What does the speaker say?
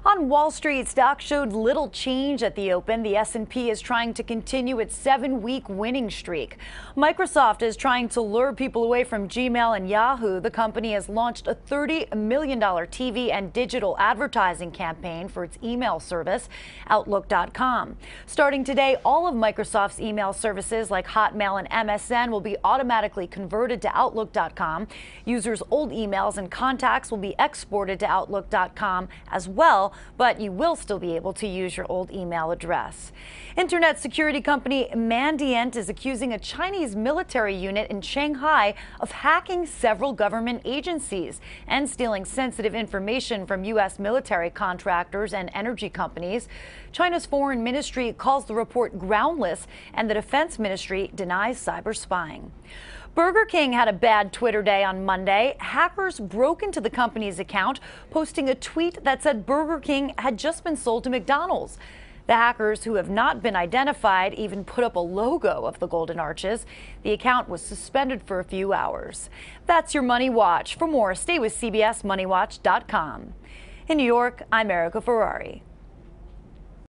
On Wall Street, stocks showed little change at the open. The S&P is trying to continue its 7-week winning streak. Microsoft is trying to lure people away from Gmail and Yahoo. The company has launched a $30 million TV and digital advertising campaign for its email service, Outlook.com. Starting today, all of Microsoft's email services like Hotmail and MSN will be automatically converted to Outlook.com. Users' old emails and contacts will be exported to Outlook.com as well, but you will still be able to use your old email address. Internet security company Mandiant is accusing a Chinese military unit in Shanghai of hacking several government agencies and stealing sensitive information from U.S. military contractors and energy companies. China's foreign ministry calls the report groundless, and the defense ministry denies cyber spying. Burger King had a bad Twitter day on Monday. Hackers broke into the company's account, posting a tweet that said Burger King had just been sold to McDonald's. The hackers, who have not been identified, even put up a logo of the Golden Arches. The account was suspended for a few hours. That's your Money Watch. For more, stay with CBSMoneyWatch.com. In New York, I'm Erica Ferrari.